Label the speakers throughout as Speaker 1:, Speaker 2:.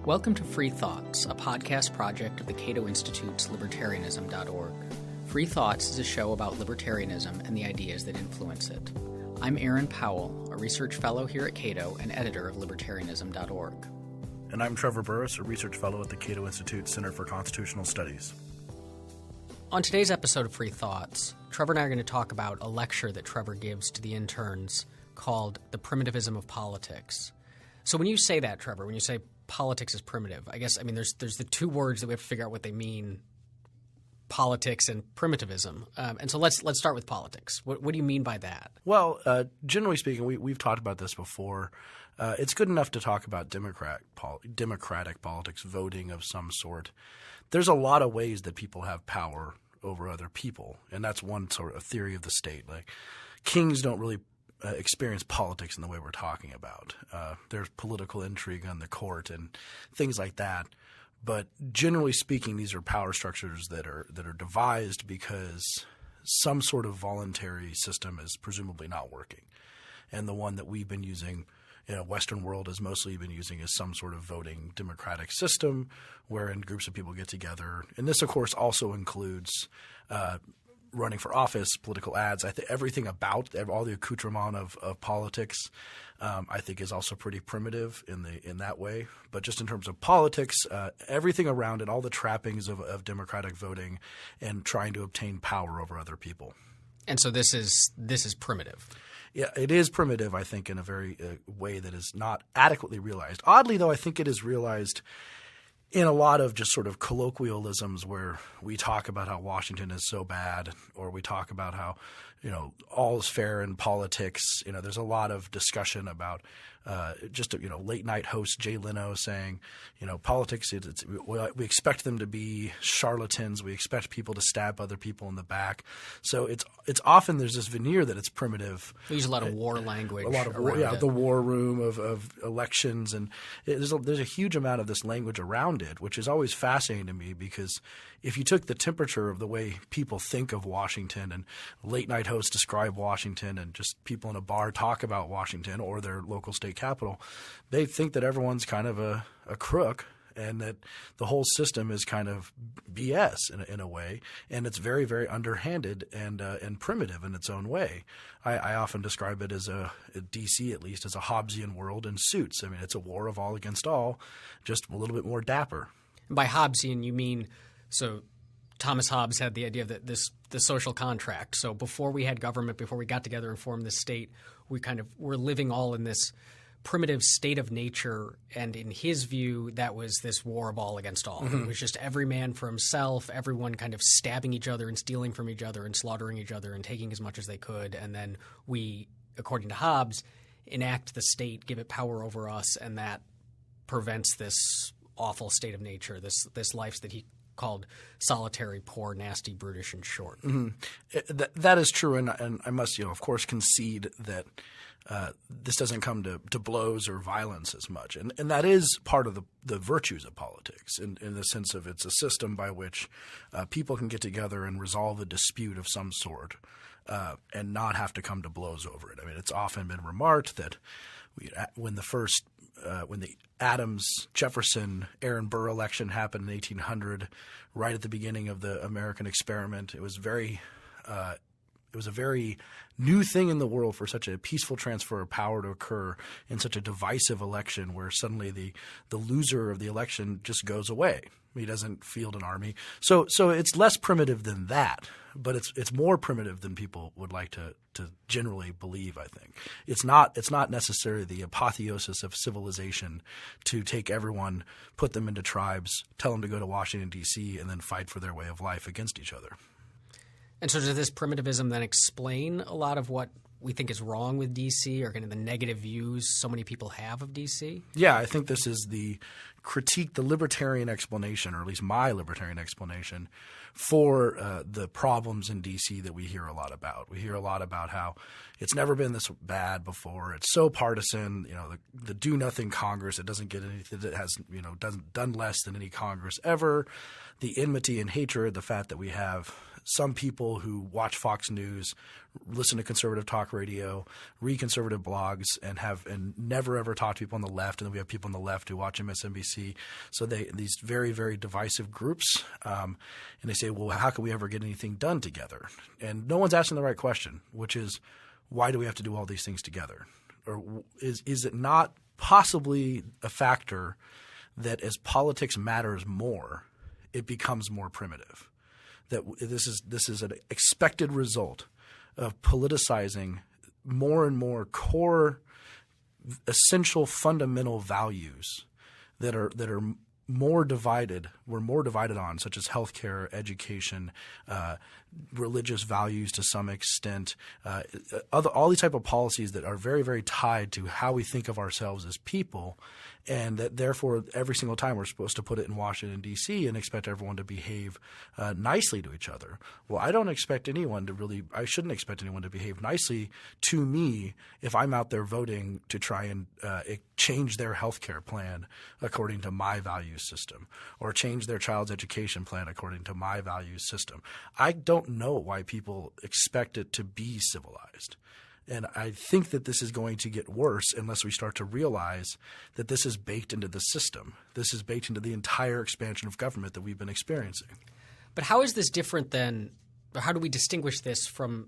Speaker 1: Welcome to Free Thoughts, a podcast project of the Cato Institute's libertarianism.org. Free Thoughts is a show about libertarianism and the ideas that influence it. I'm Aaron Powell, a research fellow here at Cato and editor of libertarianism.org.
Speaker 2: And I'm Trevor Burrus, a research fellow at the Cato Institute Center for Constitutional Studies.
Speaker 1: On today's episode of Free Thoughts, Trevor and I are going to talk about a lecture that Trevor gives to the interns called The Primitivism of Politics. So when you say that, Trevor, when you say politics is primitive, there's the two words that we have to figure out what they mean, politics and primitivism. And so let's start with politics. What do you mean by that?
Speaker 2: Well, generally speaking, we've talked about this before. It's good enough to talk about democratic politics, voting of some sort. There's a lot of ways that people have power over other people, and that's one sort of theory of the state. Like kings don't really experience politics in the way we're talking about. There's political intrigue on the court and things like that. But generally speaking, these are power structures that are devised because some sort of voluntary system is presumably not working. And the one that we've been using in a Western world has mostly been using is some sort of voting democratic system wherein groups of people get together. And this, of course, also includes running for office, political ads. I think everything about all the accoutrement of politics, I think, is also pretty primitive in that way. But just in terms of politics, everything around it, all the trappings of democratic voting and trying to obtain power over other people.
Speaker 1: And so this is primitive.
Speaker 2: Yeah, it is primitive, I think, in a very way that is not adequately realized. Oddly, though, I think it is realized in a lot of just sort of colloquialisms where we talk about how Washington is so bad, or we talk about how, all is fair in politics. There's a lot of discussion about late night host Jay Leno saying, politics, we expect them to be charlatans. We expect people to stab other people in the back. So it's often there's this veneer that it's primitive.
Speaker 1: We use a lot of war language.
Speaker 2: A lot of war, the war room of elections, and there's a huge amount of this language around it, which is always fascinating to me because if you took the temperature of the way people think of Washington and late night hosts describe Washington and just people in a bar talk about Washington or their local state capital, they think that everyone's kind of a crook and that the whole system is kind of BS in a way, and it's very, very underhanded and primitive in its own way. I often describe it as D.C. at least as a Hobbesian world in suits. I mean, it's a war of all against all, just a little bit more dapper.
Speaker 1: And by Hobbesian, you mean so Thomas Hobbes had the idea that the social contract. So before we had government, before we got together and formed this state, we're living all in this primitive state of nature, and in his view, that was this war of all against all. Mm-hmm. It was just every man for himself, everyone kind of stabbing each other and stealing from each other and slaughtering each other and taking as much as they could. And then we, according to Hobbes, enact the state, give it power over us, and that prevents this awful state of nature, this life that he called solitary, poor, nasty, brutish, and short.
Speaker 2: Mm-hmm. That is true, and I must, of course, concede that this doesn't come to blows or violence as much. And that is part of the virtues of politics in the sense of it's a system by which people can get together and resolve a dispute of some sort and not have to come to blows over it. I mean, it's often been remarked that when the Adams, Jefferson, Aaron Burr election happened in 1800, right at the beginning of the American experiment, it was a very new thing in the world for such a peaceful transfer of power to occur in such a divisive election where suddenly the loser of the election just goes away. He doesn't field an army. So it's less primitive than that, but it's more primitive than people would like to generally believe, I think. It's not necessarily the apotheosis of civilization to take everyone, put them into tribes, tell them to go to Washington, D.C., and then fight for their way of life against each other.
Speaker 1: And so does this primitivism then explain a lot of what we think is wrong with D.C. or kind of the negative views so many people have of D.C.?
Speaker 2: Yeah, I think this is the critique, the libertarian explanation, or at least my libertarian explanation for the problems in D.C. that we hear a lot about. We hear a lot about how it's never been this bad before. It's so partisan. The do-nothing Congress, it doesn't get anything. It has done less than any Congress ever. The enmity and hatred, the fact that we have some people who watch Fox News, listen to conservative talk radio, read conservative blogs, and never ever talk to people on the left. And then we have people on the left who watch MSNBC. So these very, very divisive groups, and they say, well, how can we ever get anything done together? And no one's asking the right question, which is, why do we have to do all these things together? Or is it not possibly a factor that as politics matters more, it becomes more primitive? That this is an expected result of politicizing more and more core, essential, fundamental values that are more divided. We're more divided on, such as healthcare, education, religious values to some extent, all these type of policies that are very, very tied to how we think of ourselves as people, and that therefore every single time we're supposed to put it in Washington, D.C. and expect everyone to behave nicely to each other. Well, I shouldn't expect anyone to behave nicely to me if I'm out there voting to try and change their healthcare plan according to my value system, or change their child's education plan according to my value system. I don't know why people expect it to be civilized. And I think that this is going to get worse unless we start to realize that this is baked into the system. This is baked into the entire expansion of government that we've been experiencing.
Speaker 1: But how is this different than – how do we distinguish this from,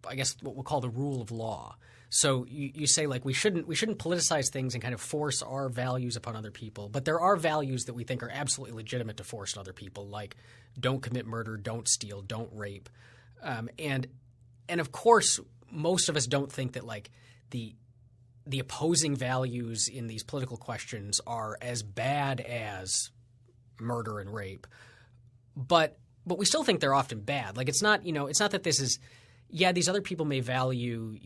Speaker 1: I guess, what we'll call the rule of law? So you say like we shouldn't politicize things and kind of force our values upon other people. But there are values that we think are absolutely legitimate to force on other people, like don't commit murder, don't steal, don't rape. And of course – most of us don't think that like the opposing values in these political questions are as bad as murder and rape, but we still think they're often bad. Like it's not that this is these other people may value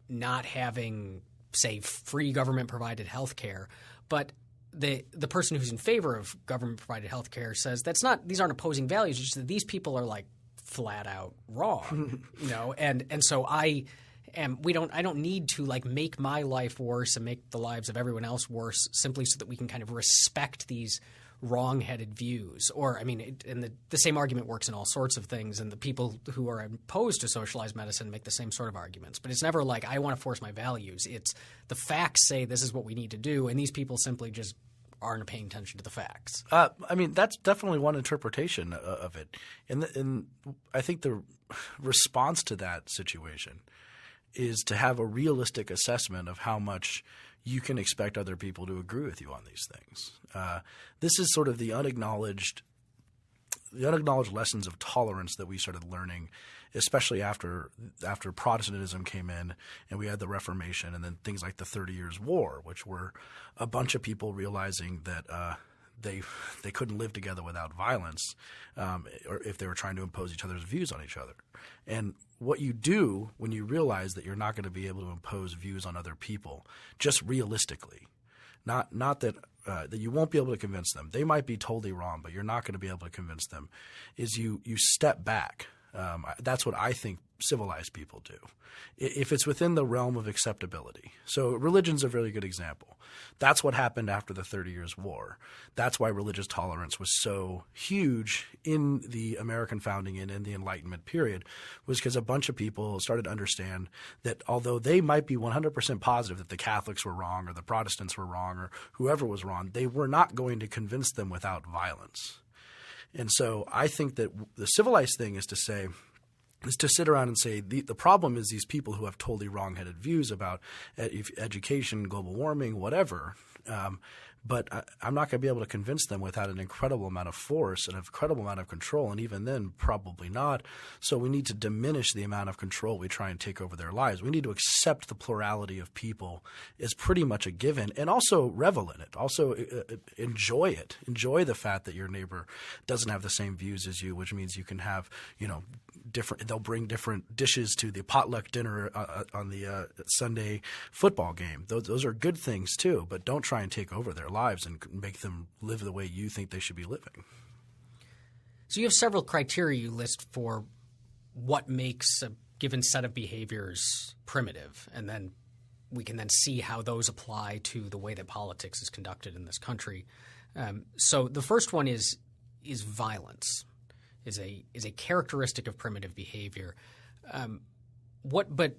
Speaker 1: not having, say, free government provided health care, but the person who's in favor of government provided health care says these aren't opposing values. It's just that these people are like flat out wrong, and so I don't need to like make my life worse and make the lives of everyone else worse simply so that we can kind of respect these wrong-headed views. Or and the same argument works in all sorts of things, and the people who are opposed to socialized medicine make the same sort of arguments. But it's never like I want to force my values. It's the facts say this is what we need to do, and these people simply just aren't paying attention to the facts.
Speaker 2: That's definitely one interpretation of it. And I think the response to that situation is to have a realistic assessment of how much you can expect other people to agree with you on these things. This is sort of the unacknowledged lessons of tolerance that we started learning, especially after Protestantism came in and we had the Reformation, and then things like the 30 Years' War, which were a bunch of people realizing that they couldn't live together without violence, or if they were trying to impose each other's views on each other. And what you do when you realize that you're not going to be able to impose views on other people, just realistically, not that that you won't be able to convince them. They might be totally wrong, but you're not going to be able to convince them. Is you step back. That's what I think civilized people do, if it's within the realm of acceptability. So religion's a really good example. That's what happened after the 30 Years' War. That's why religious tolerance was so huge in the American founding and in the Enlightenment period, was because a bunch of people started to understand that although they might be 100% positive that the Catholics were wrong or the Protestants were wrong or whoever was wrong, they were not going to convince them without violence. And so I think that the civilized thing is to sit around and say the problem is these people who have totally wrong-headed views about education, global warming, whatever. But I'm not going to be able to convince them without an incredible amount of force and an incredible amount of control, and even then probably not. So we need to diminish the amount of control we try and take over their lives. We need to accept the plurality of people as pretty much a given, and also revel in it. Also enjoy it. Enjoy the fact that your neighbor doesn't have the same views as you, which means you can have different. They'll bring different dishes to the potluck dinner on the Sunday football game. Those are good things too, but don't try and take over their lives and make them live the way you think they should be living.
Speaker 1: So you have several criteria you list for what makes a given set of behaviors primitive, and then we can then see how those apply to the way that politics is conducted in this country. So the first one is violence. is a characteristic of primitive behavior. But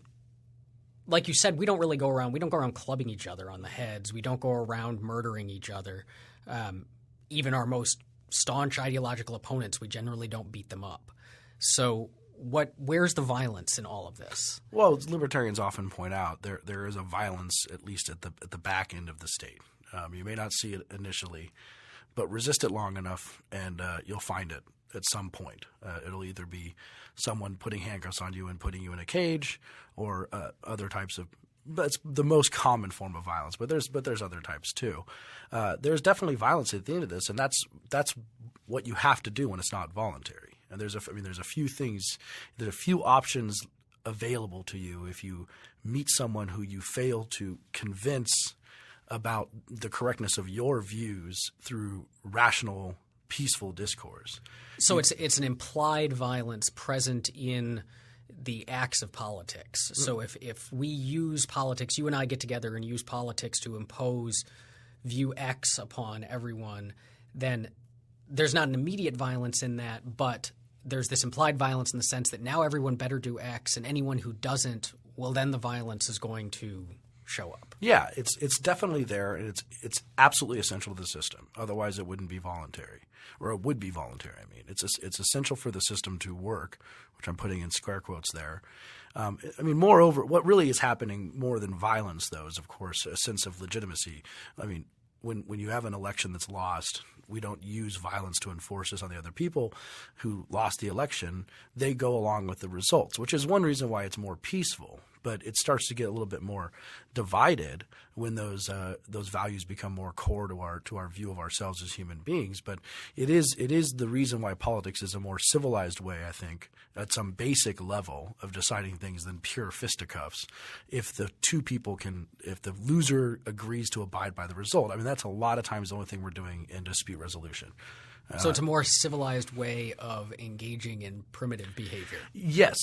Speaker 1: like you said, we don't go around clubbing each other on the heads. We don't go around murdering each other. Even our most staunch ideological opponents, we generally don't beat them up. So where's the violence in all of this?
Speaker 2: Well, as libertarians often point out, there is a violence, at least at the back end of the state. You may not see it initially, but resist it long enough and you'll find it at some point. It'll either be someone putting handcuffs on you and putting you in a cage, or other types of. That's the most common form of violence, but there's other types too. There's definitely violence at the end of this, and that's what you have to do when it's not voluntary. And there's a few options available to you if you meet someone who you fail to convince about the correctness of your views through rational, peaceful discourse.
Speaker 1: So it's an implied violence present in the acts of politics. So if we use politics, you and I get together and use politics to impose view X upon everyone, then there's not an immediate violence in that, but there's this implied violence in the sense that now everyone better do X, and anyone who doesn't, well, then the violence is going to show up.
Speaker 2: Yeah, it's definitely there, and it's absolutely essential to the system. Otherwise, it wouldn't be voluntary, or it would be voluntary. I mean, it's essential for the system to work, which I'm putting in square quotes there. Moreover, what really is happening more than violence, though, is of course a sense of legitimacy. I mean, when you have an election that's lost, we don't use violence to enforce this on the other people who lost the election. They go along with the results, which is one reason why it's more peaceful. But it starts to get a little bit more divided when those values become more core to our view of ourselves as human beings. But it is the reason why politics is a more civilized way, I think, at some basic level of deciding things than pure fisticuffs. If the loser agrees to abide by the result, I mean, that's a lot of times the only thing we're doing in dispute resolution.
Speaker 1: So it's a more civilized way of engaging in primitive behavior.
Speaker 2: Yes,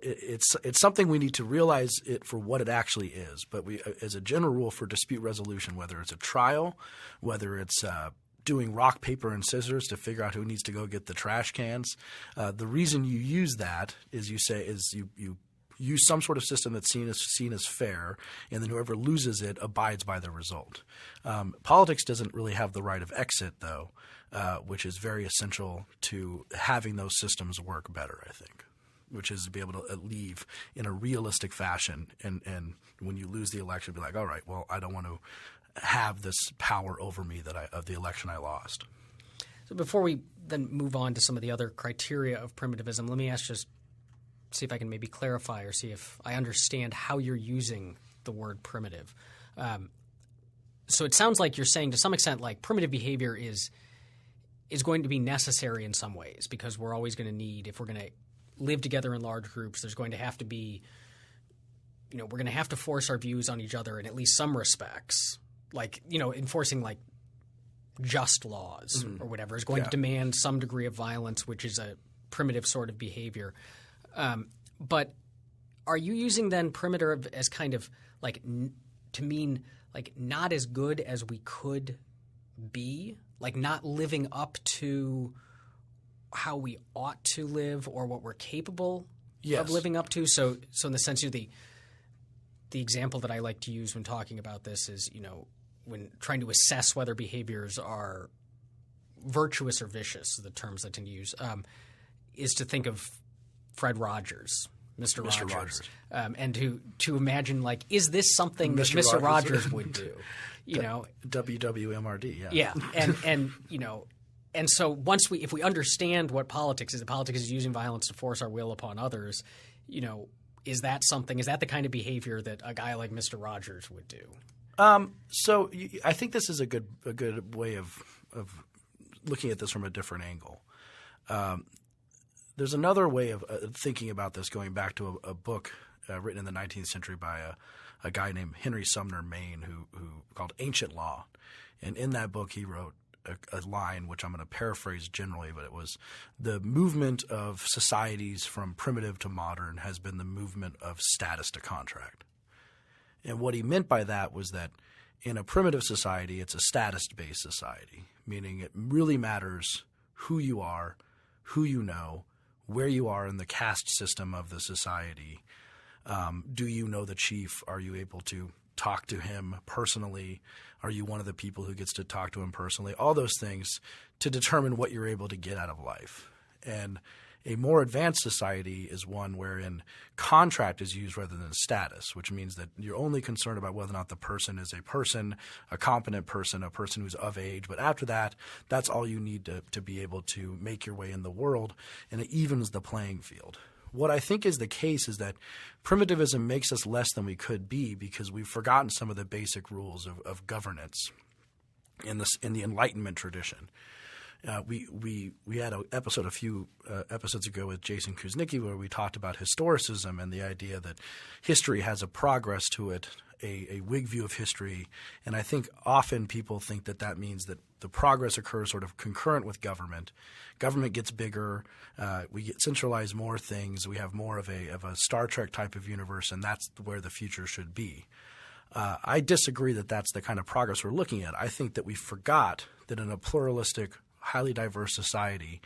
Speaker 2: it's something we need to realize it for what it actually is. But we, as a general rule for dispute resolution, whether it's a trial, whether it's doing rock, paper, and scissors to figure out who needs to go get the trash cans, the reason you use that is you use some sort of system that's seen as fair, and then whoever loses it abides by the result. Politics doesn't really have the right of exit, though, which is very essential to having those systems work better, I think, which is to be able to leave in a realistic fashion, and when you lose the election, be like, all right, well, I don't want to have this power over me of the election I lost.
Speaker 1: So before we then move on to some of the other criteria of primitivism, let me see if I can maybe clarify or see if I understand how you're using the word primitive. So it sounds like you're saying to some extent like primitive behavior is going to be necessary in some ways, because we're always going to need, if we're going to live together in large groups, there's going to have to be, we're going to have to force our views on each other in at least some respects, like, enforcing like just laws or whatever is going to demand some degree of violence, which is a primitive sort of behavior. But are you using then primitive as kind of like to mean like not as good as we could be, like not living up to how we ought to live or what we're capable of living up to? So in the sense of the example that I like to use when talking about this is, when trying to assess whether behaviors are virtuous or vicious, the terms I tend to use, is to think of Fred Rogers, Mr. Rogers. And to imagine, like, is this something that Mr. Rogers would do?
Speaker 2: WWMRD,
Speaker 1: yeah. And so if we understand what politics is, politics is using violence to force our will upon others, is that the kind of behavior that a guy like Mr. Rogers would do?
Speaker 2: So I think this is a good way of looking at this from a different angle. There's another way of thinking about this, going back to a book written in the 19th century by a guy named Henry Sumner Maine, who called Ancient Law. And in that book, he wrote a line, which I'm going to paraphrase generally, but it was, the movement of societies from primitive to modern has been the movement of status to contract. And what he meant by that was that in a primitive society, it's a status-based society, meaning it really matters who you are, who you know, where you are in the caste system of the society. Do you know the chief? Are you able to talk to him personally? Are you one of the people who gets to talk to him personally? All those things to determine what you're able to get out of life. And a more advanced society is one wherein contract is used rather than status, which means that you're only concerned about whether or not the person is a competent person, a person who's of age. But after that, that's all you need to be able to make your way in the world, and it evens the playing field. What I think is the case is that primitivism makes us less than we could be because we've forgotten some of the basic rules of governance in the Enlightenment tradition. We had an episode a few episodes ago with Jason Kuznicki where we talked about historicism and the idea that history has a progress to it, a Whig view of history. And I think often people think that means that the progress occurs sort of concurrent with government. Government gets bigger. We get centralize more things. We have more of a Star Trek type of universe, and that's where the future should be. I disagree that that's the kind of progress we're looking at. I think that we forgot that in a pluralistic, highly diverse society,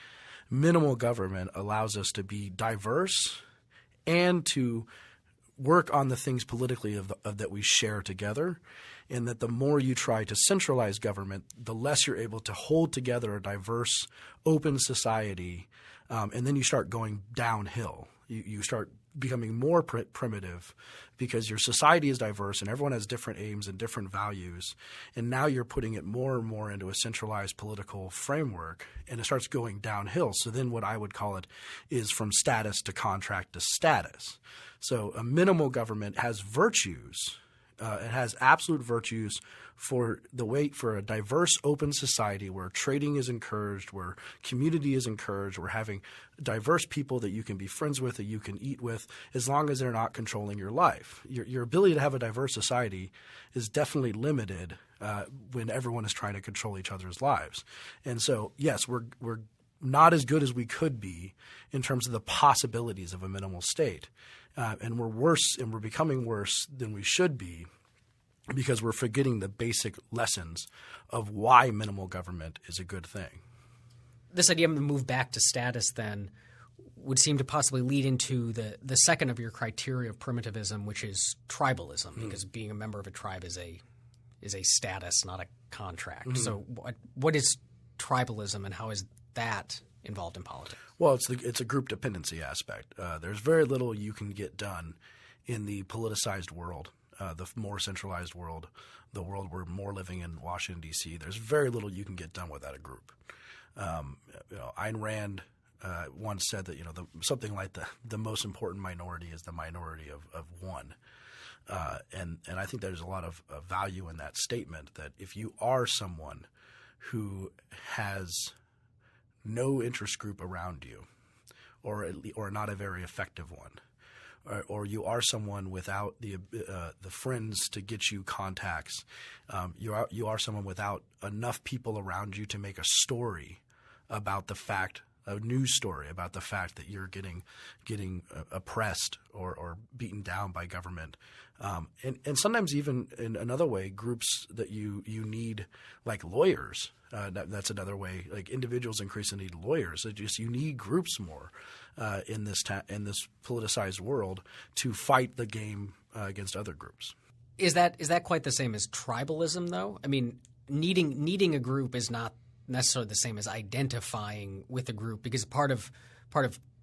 Speaker 2: minimal government allows us to be diverse and to work on the things politically that we share together, and that the more you try to centralize government, the less you're able to hold together a diverse, open society, and then you start going downhill. You start becoming more primitive because your society is diverse and everyone has different aims and different values, and now you're putting it more and more into a centralized political framework, and it starts going downhill. So then what I would call it is from status to contract to status. So a minimal government has virtues. It has absolute virtues for a diverse, open society where trading is encouraged, where community is encouraged, where having diverse people that you can be friends with, that you can eat with, as long as they're not controlling your life. Your ability to have a diverse society is definitely limited when everyone is trying to control each other's lives. And so, yes, we're not as good as we could be in terms of the possibilities of a minimal state. And we're worse, and we're becoming worse than we should be because we're forgetting the basic lessons of why minimal government is a good thing.
Speaker 1: This idea of the move back to status then would seem to possibly lead into the second of your criteria of primitivism, which is tribalism, because being a member of a tribe is a status, not a contract. Mm-hmm. So what is tribalism, and how is that involved in politics?
Speaker 2: Well, it's a group dependency aspect. There's very little you can get done in the politicized world, the more centralized world, the world we're more living in Washington, D.C. There's very little you can get done without a group. Ayn Rand once said that something like the most important minority is the minority of one. And I think there's a lot of value in that statement, that if you are someone who has no interest group around you, or not a very effective one, or you are someone without the friends to get you contacts, you are someone without enough people around you to make a story about a news story about the fact that you're getting oppressed or beaten down by government, and sometimes even in another way, groups that you need, like lawyers. That's another way. Like individuals increasingly need lawyers. You need groups more in this politicized world to fight the game against other groups.
Speaker 1: Is that quite the same as tribalism, though? I mean, needing a group is not necessarily the same as identifying with a group, because part of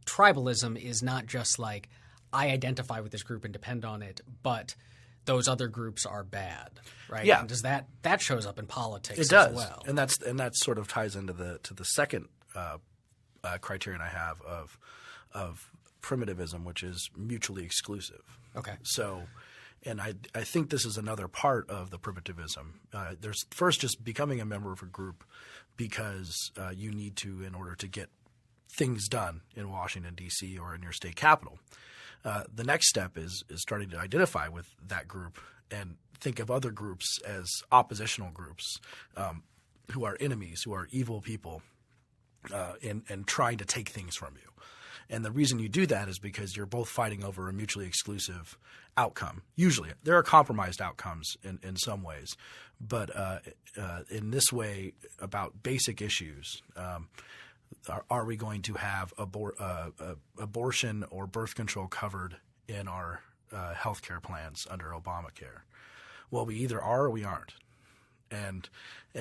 Speaker 1: tribalism is not just like I identify with this group and depend on it, but those other groups are bad, right?
Speaker 2: Yeah.
Speaker 1: And does that shows up in politics
Speaker 2: as well? It does, and that sort of ties into the second criterion I have of primitivism, which is mutually exclusive.
Speaker 1: Okay.
Speaker 2: So, and I think this is another part of the primitivism. There's first just becoming a member of a group because you need to in order to get things done in Washington, D.C. or in your state capital. The next step is starting to identify with that group and think of other groups as oppositional groups who are enemies, who are evil people, and trying to take things from you. And the reason you do that is because you're both fighting over a mutually exclusive outcome. Usually there are compromised outcomes in some ways, but in this way about basic issues, are we going to have abortion or birth control covered in our health care plans under Obamacare? Well, we either are or we aren't. And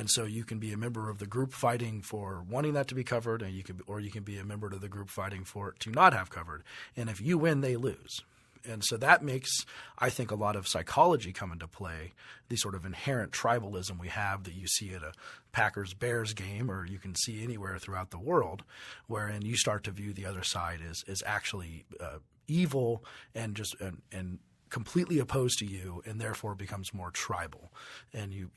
Speaker 2: so you can be a member of the group fighting for wanting that to be covered, and you can be a member of the group fighting for it to not have covered. And if you win, they lose. And so that makes, I think, a lot of psychology come into play, the sort of inherent tribalism we have that you see at a Packers-Bears game, or you can see anywhere throughout the world, wherein you start to view the other side as actually evil and completely opposed to you, and therefore becomes more tribal. And you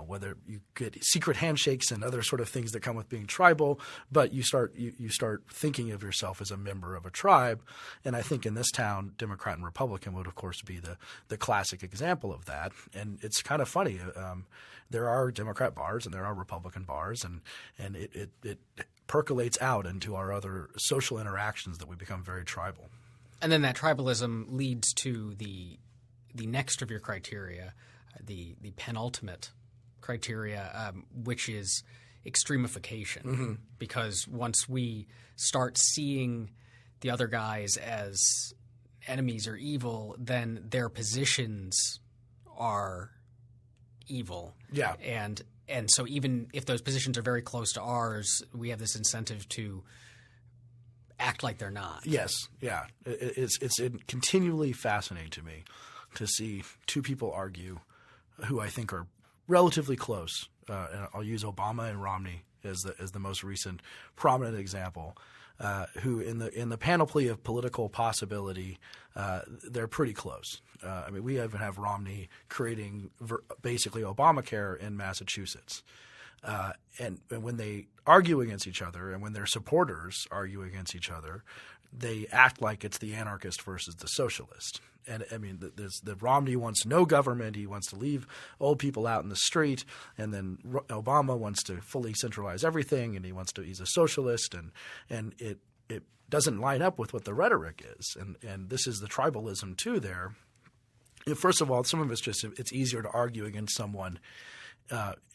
Speaker 2: whether you get secret handshakes and other sort of things that come with being tribal, but you start thinking of yourself as a member of a tribe. And I think in this town, Democrat and Republican would of course be the classic example of that. And it's kind of funny. There are Democrat bars and there are Republican bars, and it percolates out into our other social interactions that we become very tribal.
Speaker 1: And then that tribalism leads to the next of your criteria, the penultimate criteria, which is extremification. Mm-hmm. Because once we start seeing the other guys as enemies or evil, then their positions are evil.
Speaker 2: Yeah.
Speaker 1: And so even if those positions are very close to ours, we have this incentive to act like they're not.
Speaker 2: Yes, yeah. It's continually fascinating to me to see two people argue who I think are relatively close. And I'll use Obama and Romney as the most recent prominent example. Who in the panoply of political possibility, they're pretty close. I mean, we even have Romney creating basically Obamacare in Massachusetts. And when they argue against each other and when their supporters argue against each other, they act like it's the anarchist versus the socialist. And I mean, the Romney wants no government. He wants to leave old people out in the street. And then Obama wants to fully centralize everything, and he's a socialist. And it doesn't line up with what the rhetoric is. And this is the tribalism too there. First of all, some of it's easier to argue against someone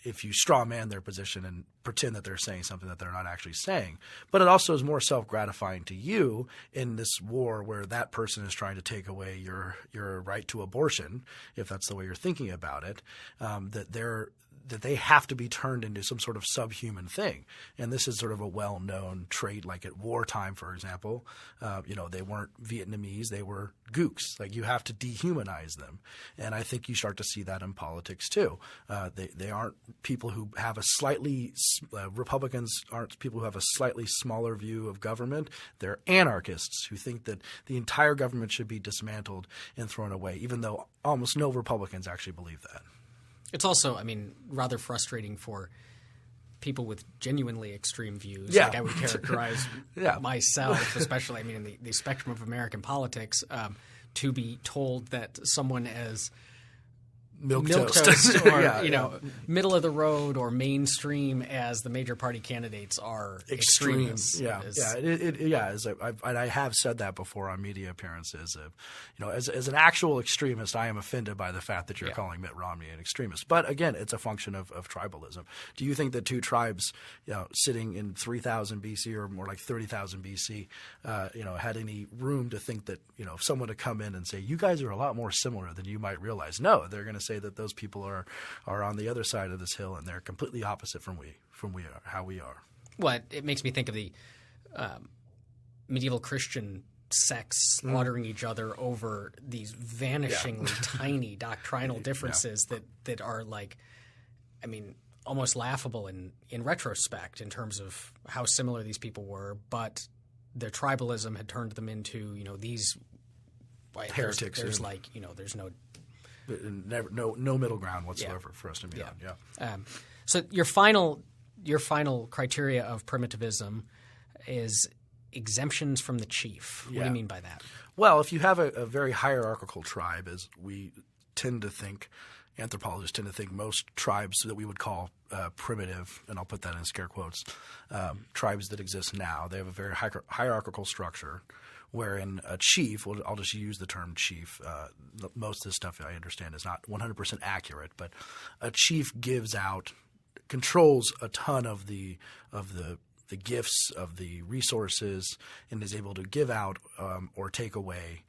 Speaker 2: if you straw man their position and pretend that they're saying something that they're not actually saying. But it also is more self-gratifying to you in this war where that person is trying to take away your right to abortion, if that's the way you're thinking about it, that they have to be turned into some sort of subhuman thing. And this is sort of a well-known trait, like at wartime, for example. They weren't Vietnamese, they were gooks. Like, you have to dehumanize them. And I think you start to see that in politics too. They aren't people who have a slightly Republicans aren't people who have a slightly smaller view of government. They're anarchists who think that the entire government should be dismantled and thrown away, even though almost no Republicans actually believe that.
Speaker 1: It's also, I mean, rather frustrating for people with genuinely extreme views.
Speaker 2: Yeah.
Speaker 1: Like I would characterize myself, especially, I mean, in the spectrum of American politics, to be told that someone as
Speaker 2: Milk toast
Speaker 1: or middle of the road or mainstream as the major party candidates are extremists.
Speaker 2: I have said that before on media appearances. As an actual extremist, I am offended by the fact that you're calling Mitt Romney an extremist. But again, it's a function of tribalism. Do you think that two tribes, sitting in 3000 BC or more like 30,000 BC, had any room to think that if someone to come in and say you guys are a lot more similar than you might realize? No, they're going to say that those people are on the other side of this hill and they're completely opposite from how we are.
Speaker 1: Well, it makes me think of the medieval Christian sects slaughtering each other over these vanishingly tiny doctrinal differences that are like, I mean, almost laughable in retrospect in terms of how similar these people were, but their tribalism had turned them into these
Speaker 2: heretics.
Speaker 1: There's
Speaker 2: no middle ground whatsoever for us to be on.
Speaker 1: So your final criteria of primitivism is exemptions from the chief. What do you mean by that?
Speaker 2: Well, if you have a very hierarchical tribe, as we tend to think, anthropologists tend to think most tribes that we would call primitive, and I'll put that in scare quotes, tribes that exist now, they have a very hierarchical structure wherein a chief, I'll just use the term chief. Most of this stuff I understand is not 100% accurate, but a chief controls a ton of the the gifts, of the resources, and is able to give out or take away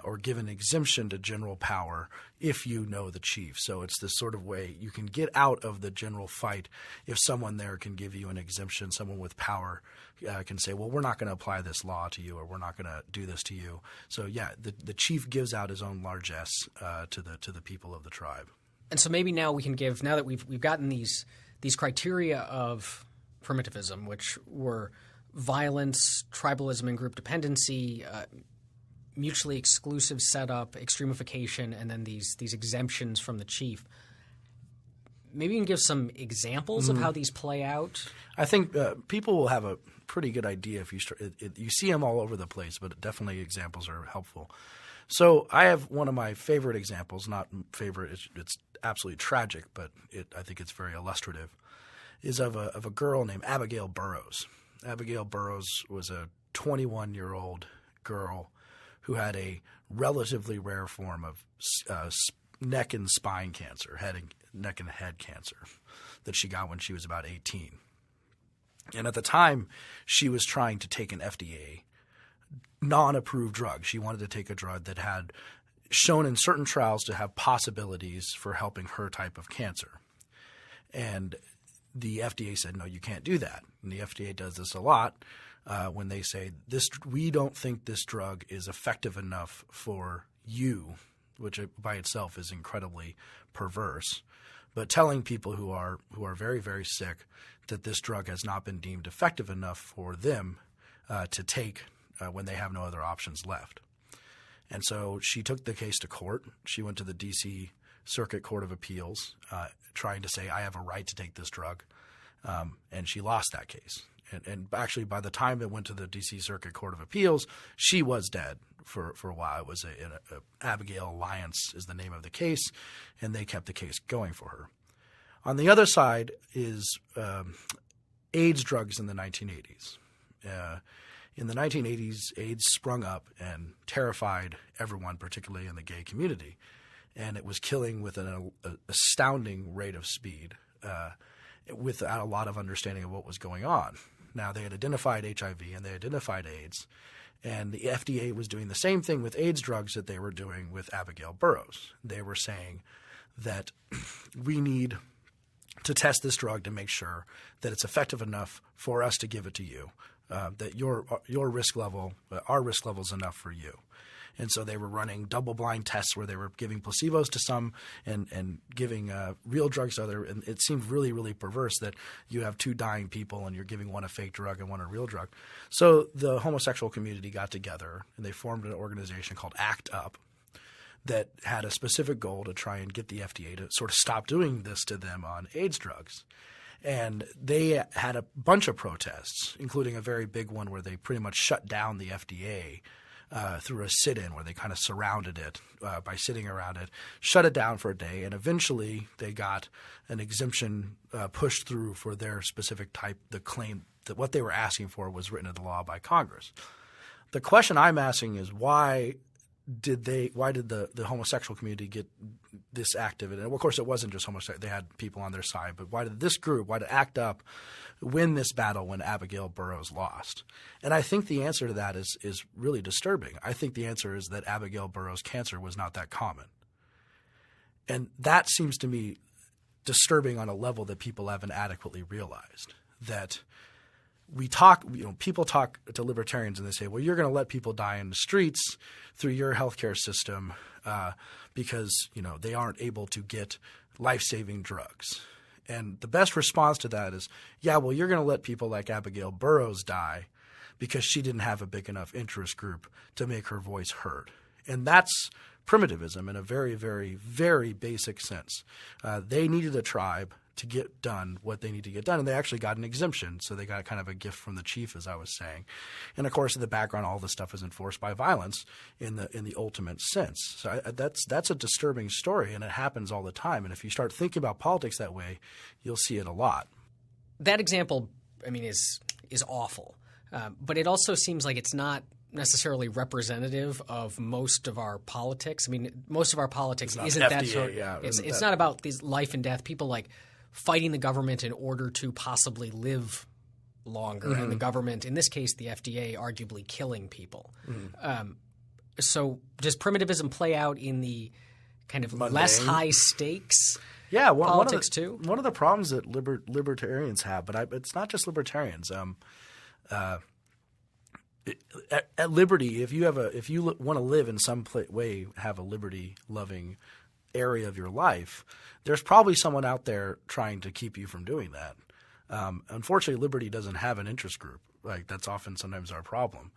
Speaker 2: or give an exemption to general power if you know the chief. So it's this sort of way you can get out of the general fight if someone there can give you an exemption. Someone with power can say, well, we're not going to apply this law to you, or we're not going to do this to you. So yeah, the chief gives out his own largesse to the people of the tribe.
Speaker 1: And so maybe now we can give, now that we've gotten these criteria of primitivism, which were violence, tribalism, and group dependency, mutually exclusive setup, extremification, and then these exemptions from the chief. Maybe you can give some examples of how these play out.
Speaker 2: I think people will have a pretty good idea if you you see them all over the place, but definitely examples are helpful. So I have one of my favorite examples, not favorite, it's absolutely tragic, but I think it's very illustrative, is of a girl named Abigail Burrus. Abigail Burrus was a 21-year-old girl who had a relatively rare form of neck and spine cancer, neck and head cancer, that she got when she was about 18. And at the time, she was trying to take an FDA non-approved drug. She wanted to take a drug that had shown in certain trials to have possibilities for helping her type of cancer. And the FDA said, no, you can't do that. And the FDA does this a lot. When they say, we don't think this drug is effective enough for you, which by itself is incredibly perverse, but telling people who are very, very sick that this drug has not been deemed effective enough for them to take when they have no other options left. And so she took the case to court. She went to the D.C. Circuit Court of Appeals trying to say, I have a right to take this drug, and she lost that case. And actually, by the time it went to the D.C. Circuit Court of Appeals, she was dead for a while. It was a Abigail Alliance is the name of the case, and they kept the case going for her. On the other side is AIDS drugs in the 1980s. In the 1980s, AIDS sprung up and terrified everyone, particularly in the gay community, and it was killing with an astounding rate of speed without a lot of understanding of what was going on. Now, they had identified HIV and they identified AIDS, and the FDA was doing the same thing with AIDS drugs that they were doing with Abigail Burrus. They were saying that we need to test this drug to make sure that it's effective enough for us to give it to you, that your risk level, our risk level is enough for you. And so they were running double-blind tests where they were giving placebos to some and giving real drugs to others. And it seemed really, really perverse that you have two dying people and you're giving one a fake drug and one a real drug. So the homosexual community got together and they formed an organization called ACT UP that had a specific goal to try and get the FDA to sort of stop doing this to them on AIDS drugs. And they had a bunch of protests, including a very big one where they pretty much shut down the FDA through a sit-in where they kind of surrounded it by sitting around it, shut it down for a day, and eventually they got an exemption pushed through for their specific type, the claim that what they were asking for was written into law by Congress. The question I'm asking is why did the homosexual community get this active? And of course it wasn't just homosexual, they had people on their side, but why did ACT UP win this battle when Abigail Burrus lost? And I think the answer to that is really disturbing. I think the answer is that Abigail Burrus' cancer was not that common. And that seems to me disturbing on a level that people haven't adequately realized. That people talk to libertarians and they say, well, you're going to let people die in the streets through your healthcare system because, they aren't able to get life-saving drugs. And the best response to that is, yeah, well, you're going to let people like Abigail Burrus die because she didn't have a big enough interest group to make her voice heard. And that's primitivism in a very, very, very basic sense. They needed a tribe to get done what they need to get done, and they actually got an exemption. So they got kind of a gift from the chief, as I was saying. And of course, in the background, all this stuff is enforced by violence in the ultimate sense. So that's a disturbing story, and it happens all the time. And if you start thinking about politics that way, you'll see it a lot.
Speaker 1: That example, is awful, but it also seems like it's not necessarily representative of most of our politics. Most of our politics isn't FDA, that sort. Yeah, it's not about these life and death. People like fighting the government in order to possibly live longer, and the government, in this case the FDA, arguably killing people. So does primitivism play out in the kind of
Speaker 2: Mundane.
Speaker 1: less high stakes politics too?
Speaker 2: One of the problems that libertarians have, but it's not just libertarians. At liberty, if you want to live in some way, have a liberty-loving area of your life, there's probably someone out there trying to keep you from doing that. Unfortunately, liberty doesn't have an interest group. Like that's often sometimes our problem.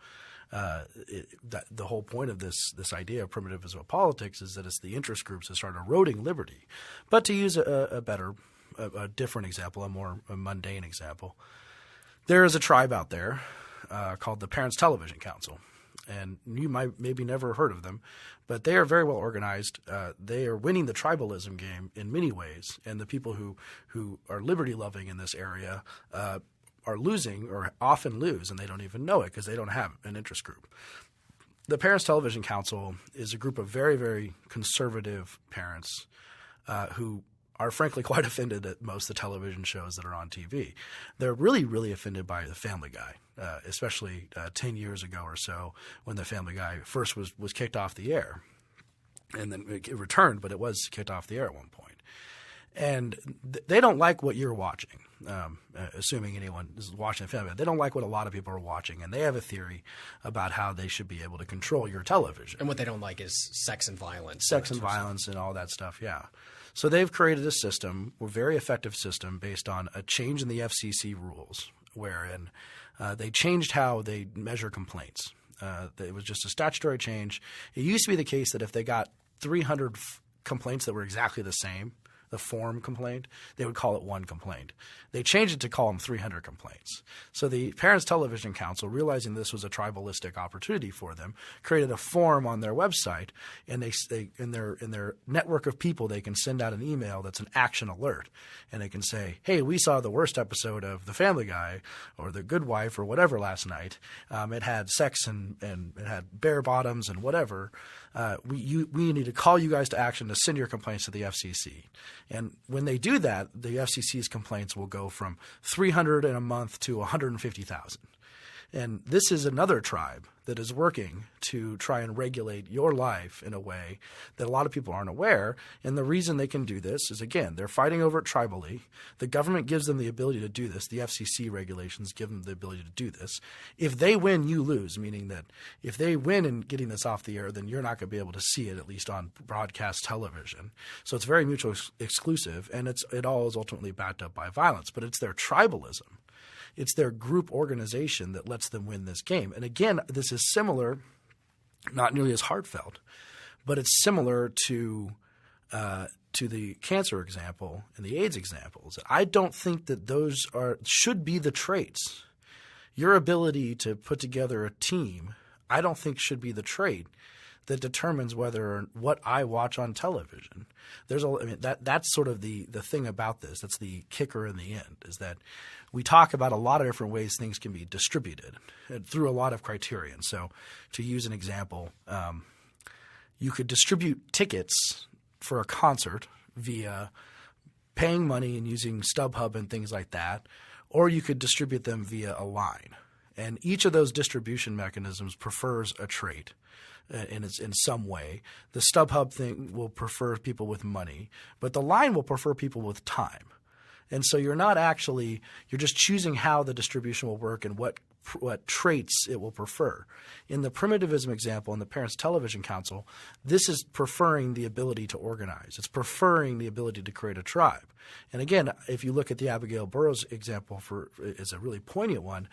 Speaker 2: The whole point of this idea of primitivism of politics is that it's the interest groups that start eroding liberty. But to use a different example, a more mundane example, there is a tribe out there called the Parents Television Council. And you might maybe never heard of them, but they are very well organized. They are winning the tribalism game in many ways, and the people who are liberty-loving in this area are losing or often lose, and they don't even know it because they don't have an interest group. The Parents Television Council is a group of very, very conservative parents who are frankly quite offended at most of the television shows that are on TV. They're really, really offended by The Family Guy, especially 10 years ago or so when The Family Guy first was kicked off the air. And then it returned, but it was kicked off the air at one point. And they don't like what you're watching, assuming anyone is watching The Family Guy. They don't like what a lot of people are watching, and they have a theory about how they should be able to control your television.
Speaker 1: And what they don't like is sex and violence.
Speaker 2: Sex and violence and all that stuff, yeah. So they've created a system, a very effective system, based on a change in the FCC rules, wherein they changed how they measure complaints. It was just a statutory change. It used to be the case that if they got 300 complaints that were exactly the same, the form complaint, they would call it one complaint. They changed it to call them 300 complaints. So the Parents Television Council, realizing this was a tribalistic opportunity for them, created a form on their website, and they in their network of people, they can send out an email that's an action alert, and they can say, "Hey, we saw the worst episode of The Family Guy or The Good Wife or whatever last night. It had sex and it had bare bottoms and whatever. We need to call you guys to action to send your complaints to the FCC." And when they do that, the FCC's complaints will go from 300 in a month to 150,000. And this is another tribe that is working to try and regulate your life in a way that a lot of people aren't aware. And the reason they can do this is, again, they're fighting over it tribally. The government gives them the ability to do this. The FCC regulations give them the ability to do this. If they win, you lose, meaning that if they win in getting this off the air, then you're not going to be able to see it, at least on broadcast television. So it's very mutually exclusive, and it all is ultimately backed up by violence. But it's their tribalism. It's their group organization that lets them win this game. And again, this is similar, not nearly as heartfelt, but it's similar to the cancer example and the AIDS examples. I don't think that those should be the traits. Your ability to put together a team, I don't think should be the trait that determines what I watch on television. That's sort of the thing about this. That's the kicker in the end, is that we talk about a lot of different ways things can be distributed through a lot of criterion. So to use an example, you could distribute tickets for a concert via paying money and using StubHub and things like that, or you could distribute them via a line. And each of those distribution mechanisms prefers a trait in some way. The StubHub thing will prefer people with money, but the line will prefer people with time. And so you're just choosing how the distribution will work and what traits it will prefer. In the primitivism example in the Parents Television Council, this is preferring the ability to organize. It's preferring the ability to create a tribe. And again, if you look at the Abigail Burrus example as a really poignant one,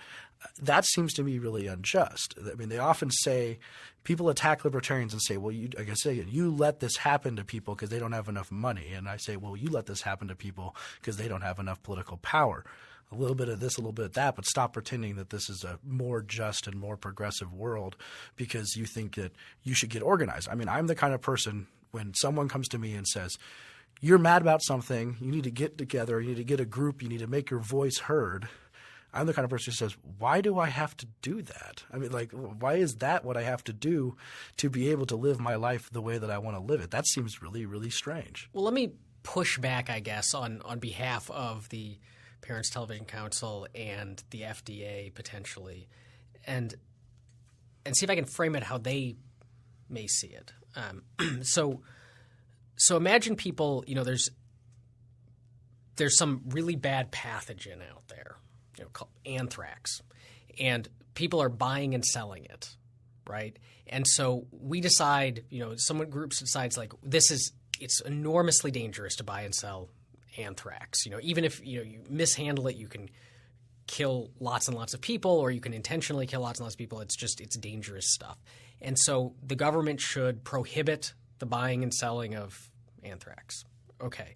Speaker 2: that seems to me really unjust. I mean, they often say people attack libertarians and say, well, you let this happen to people because they don't have enough money. And I say, well, you let this happen to people because they don't have enough political power. A little bit of this, a little bit of that, but stop pretending that this is a more just and more progressive world because you think that you should get organized. I mean, I'm the kind of person when someone comes to me and says, you're mad about something, you need to get together, you need to get a group, you need to make your voice heard. I'm the kind of person who says, why do I have to do that? I mean, why is that what I have to do to be able to live my life the way that I want to live it? That seems really, really strange.
Speaker 1: Well, let me push back, I guess, on behalf of the Parents Television Council, and the FDA potentially, and see if I can frame it how they may see it. So imagine people, there's some really bad pathogen out there, called anthrax, and people are buying and selling it, right? And so we decide, someone groups decides like it's enormously dangerous to buy and sell anthrax. Even if you mishandle it, you can kill lots and lots of people, or you can intentionally kill lots and lots of people. It's dangerous stuff. And so the government should prohibit the buying and selling of anthrax. Okay.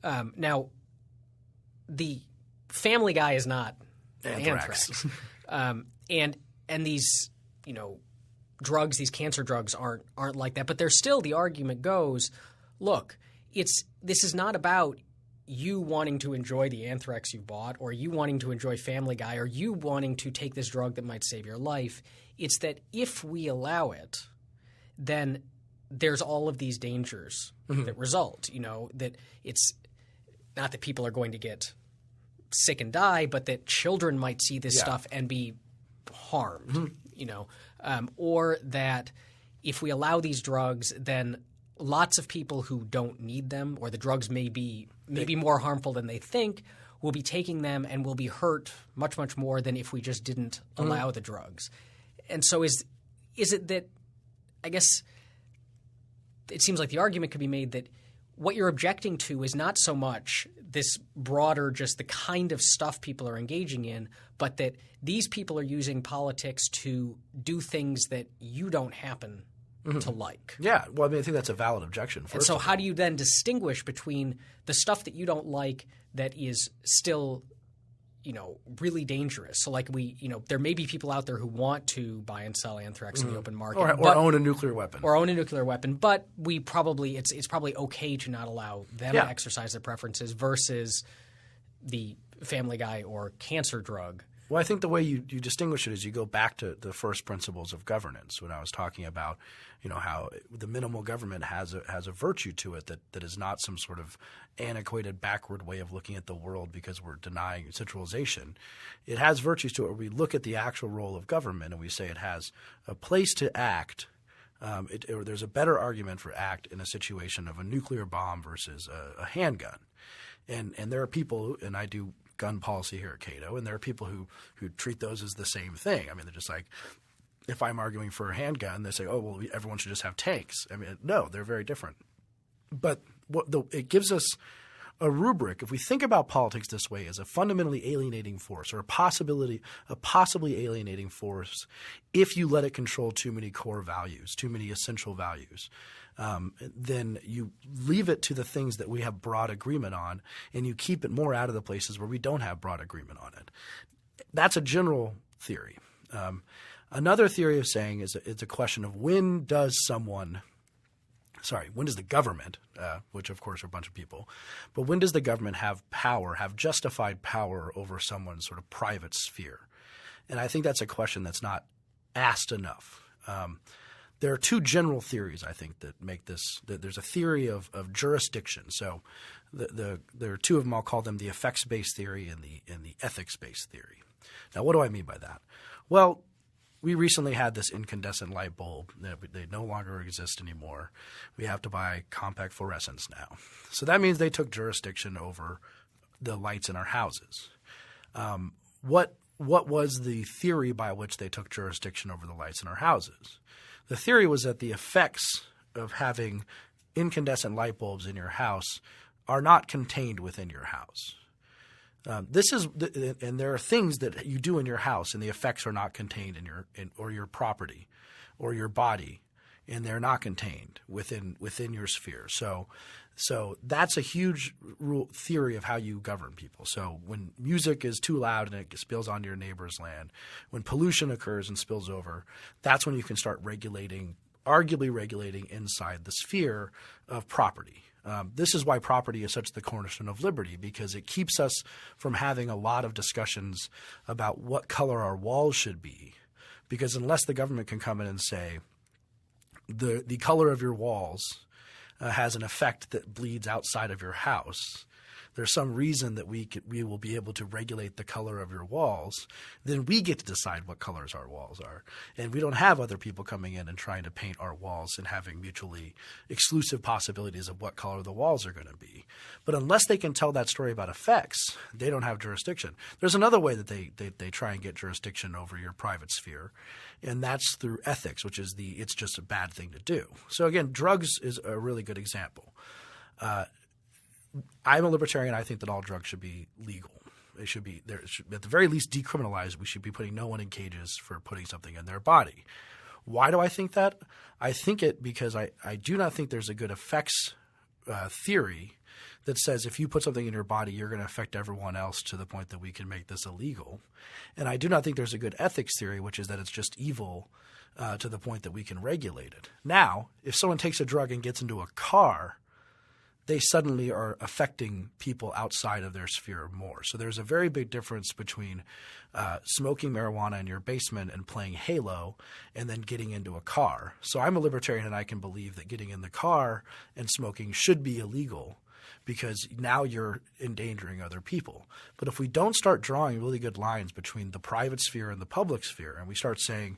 Speaker 1: Now, the Family Guy is not anthrax. And these, drugs, these cancer drugs aren't like that. But there's still, the argument goes, look, this is not about you wanting to enjoy the anthrax you bought, or you wanting to enjoy Family Guy, or you wanting to take this drug that might save your life. It's that if we allow it, then there's all of these dangers that result, that it's not that people are going to get sick and die, but that children might see this stuff and be harmed, or that if we allow these drugs, then lots of people who don't need them, or the drugs may be more harmful than they think, will be taking them and will be hurt much, much more than if we just didn't allow the drugs. And so is it that, I guess it seems like the argument could be made that what you're objecting to is not so much this broader, just the kind of stuff people are engaging in, but that these people are using politics to do things that you don't happen to like.
Speaker 2: Yeah. Well, I think that's a valid objection.
Speaker 1: And so how do you then distinguish between the stuff that you don't like that is still, really dangerous? So like there may be people out there who want to buy and sell anthrax in the open market.
Speaker 2: Or own a nuclear weapon.
Speaker 1: But it's probably okay to not allow them to exercise their preferences versus the Family Guy or cancer drug.
Speaker 2: Well, I think the way you distinguish it is you go back to the first principles of governance when I was talking about, how the minimal government has a virtue to it that is not some sort of antiquated, backward way of looking at the world because we're denying centralization. It has virtues to it where we look at the actual role of government and we say it has a place to act. Or there's a better argument for act in a situation of a nuclear bomb versus a handgun. And there are people, and I do gun policy here at Cato, and there are people who treat those as the same thing. I mean, they're just like, if I'm arguing for a handgun, they say, oh, well, everyone should just have tanks. I mean, no, they're very different. But it gives us a rubric. If we think about politics this way as a fundamentally alienating force, or a possibly alienating force, if you let it control too many core values, too many essential values, then you leave it to the things that we have broad agreement on, and you keep it more out of the places where we don't have broad agreement on it. That's a general theory. Another theory of saying it's a question of when does the government, which of course are a bunch of people, but when does the government have justified power over someone's sort of private sphere? And I think that's a question that's not asked enough. There are two general theories, I think, that make this – there's a theory of jurisdiction. So there are two of them. I'll call them the effects-based theory and the ethics-based theory. Now, what do I mean by that? Well, we recently had this incandescent light bulb. They no longer exist anymore. We have to buy compact fluorescents now. So that means they took jurisdiction over the lights in our houses. What was the theory by which they took jurisdiction over the lights in our houses? The theory was that the effects of having incandescent light bulbs in your house are not contained within your house. And there are things that you do in your house, and the effects are not contained in your property, or your body, and they're not contained within your sphere. So that's a huge theory of how you govern people. So when music is too loud and it spills onto your neighbor's land, when pollution occurs and spills over, that's when you can start arguably regulating inside the sphere of property. This is why property is such the cornerstone of liberty, because it keeps us from having a lot of discussions about what color our walls should be. Because unless the government can come in and say the color of your walls has an effect that bleeds outside of your house, there's some reason that we will be able to regulate the color of your walls, then we get to decide what colors our walls are. And we don't have other people coming in and trying to paint our walls and having mutually exclusive possibilities of what color the walls are going to be. But unless they can tell that story about effects, they don't have jurisdiction. There's another way that they try and get jurisdiction over your private sphere, and that's through ethics, which is it's just a bad thing to do. So again, drugs is a really good example. I'm a libertarian. I think that all drugs should be legal. It should be at the very least decriminalized. We should be putting no one in cages for putting something in their body. Why do I think that? I think it because I do not think there's a good effects theory that says if you put something in your body, you're going to affect everyone else to the point that we can make this illegal. And I do not think there's a good ethics theory, which is that it's just evil to the point that we can regulate it. Now, if someone takes a drug and gets into a car, they suddenly are affecting people outside of their sphere more. So there's a very big difference between smoking marijuana in your basement and playing Halo and then getting into a car. So I'm a libertarian, and I can believe that getting in the car and smoking should be illegal because now you're endangering other people. But if we don't start drawing really good lines between the private sphere and the public sphere, and we start saying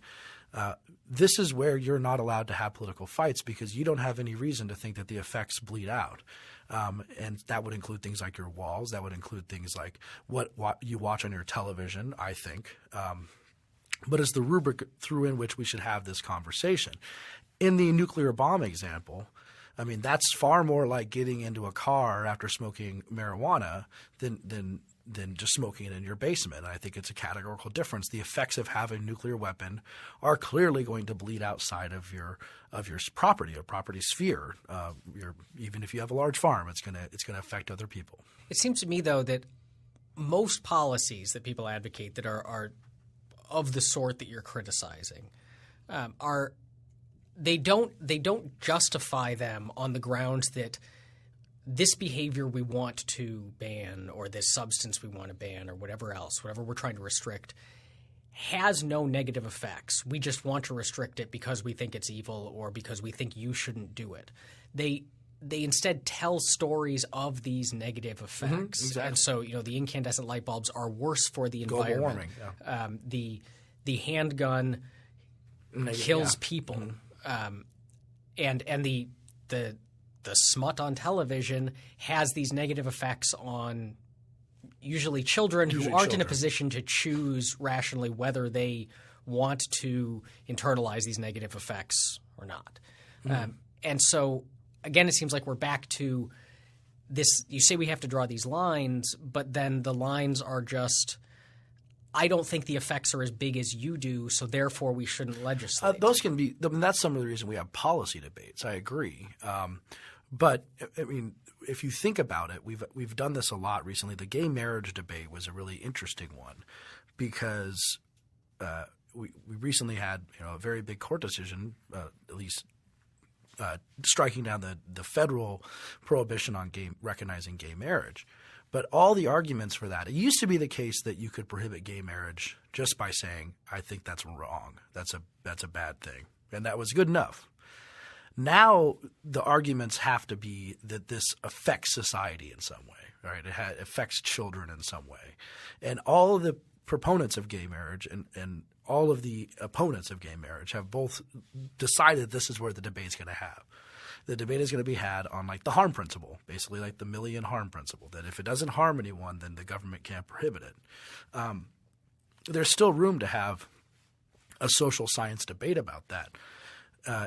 Speaker 2: this is where you're not allowed to have political fights because you don't have any reason to think that the effects bleed out. And that would include things like your walls. That would include things like what you watch on your television, I think. But it's the rubric through in which we should have this conversation. In the nuclear bomb example, I mean, that's far more like getting into a car after smoking marijuana than just smoking it in your basement. And I think it's a categorical difference. The effects of having a nuclear weapon are clearly going to bleed outside of your property, a property sphere. Even if you have a large farm, it's going to affect other people.
Speaker 1: It seems to me, though, that most policies that people advocate that are of the sort that you're criticizing are they don't justify them on the grounds that this behavior we want to ban or this substance we want to ban or whatever else, whatever we're trying to restrict, has no negative effects. We just want to restrict it because we think it's evil or because we think you shouldn't do it. They instead tell stories of these negative effects. Mm-hmm, exactly. And so, the incandescent light bulbs are worse for the environment. Global warming, yeah. The handgun kills people. Mm-hmm. And the smut on television has these negative effects on usually children who aren't in a position to choose rationally whether they want to internalize these negative effects or not. Mm. And so, again, it seems like we're back to this. You say we have to draw these lines, but then the lines are just – I don't think the effects are as big as you do, so therefore we shouldn't legislate.
Speaker 2: Those can be – that's some of the reason we have policy debates. I agree. But I mean, if you think about it, we've done this a lot recently. The gay marriage debate was a really interesting one because we recently had a very big court decision, at least striking down the federal prohibition on recognizing gay marriage. But all the arguments for that – it used to be the case that you could prohibit gay marriage just by saying, I think that's wrong. That's a bad thing. And that was good enough. Now the arguments have to be that this affects society in some way, right? It affects children in some way. And all of the proponents of gay marriage and all of the opponents of gay marriage have both decided this is where the debate's going to have. The debate is going to be had on like the harm principle, basically like the million harm principle, that if it doesn't harm anyone, then the government can't prohibit it. There's still room to have a social science debate about that.